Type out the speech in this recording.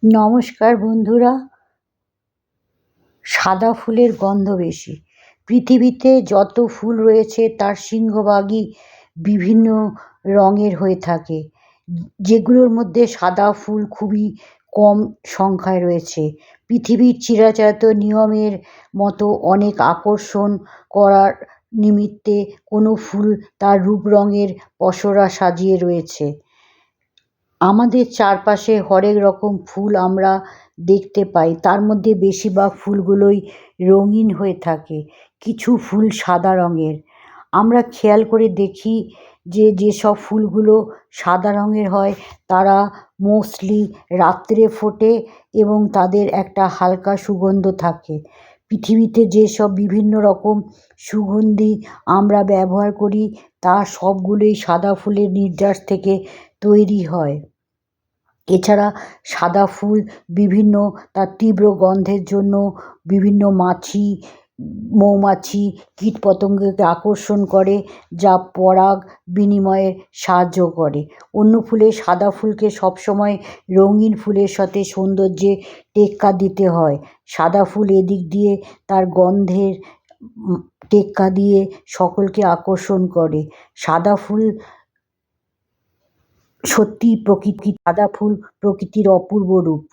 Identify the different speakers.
Speaker 1: নমস্কার বন্ধুরা। সাদা ফুলের গন্ধ বেশি। পৃথিবীতে যত ফুল রয়েছে তার সিংহভাগই বিভিন্ন রঙের হয়ে থাকে, যেগুলোর মধ্যে সাদা ফুল খুবই কম সংখ্যায় রয়েছে। পৃথিবীর চিরাচরিত নিয়মের মতো অনেক আকর্ষণ করার নিমিত্তে কোনো ফুল তার রূপ রঙের পসরা সাজিয়ে রয়েছে। আমাদের চারপাশে হরেক রকম ফুল আমরা দেখতে পাই, তার মধ্যে বেশিরভাগ ফুলগুলোই রঙিন হয়ে থাকে। কিছু ফুল সাদা রঙের। আমরা খেয়াল করে দেখি যে যেসব ফুলগুলো সাদা রঙের হয় তারা মোস্টলি রাত্রে ফোটে এবং তাদের একটা হালকা সুগন্ধ থাকে। পৃথিবীতে যেসব বিভিন্ন রকম সুগন্ধি আমরা ব্যবহার করি তা সবগুলোই সাদা ফুলের নির্যাস থেকে তৈরি হয়। এছাড়া সাদা ফুল বিভিন্ন তার তীব্র গন্ধের জন্য বিভিন্ন মাছি, মৌমাছি, কীটপতঙ্গকে আকর্ষণ করে, যা পরাগ বিনিময়ে সাহায্য করে। অন্য ফুলের সাদা ফুলকে সবসময় রঙিন ফুলের সাথে সৌন্দর্যে টেক্কা দিতে হয়। সাদা ফুল এদিক দিয়ে তার গন্ধের টেক্কা দিয়ে সকলকে আকর্ষণ করে। সাদা ফুল সত্যিই সাদা ফুল প্রকৃতির অপূর্ব রূপ।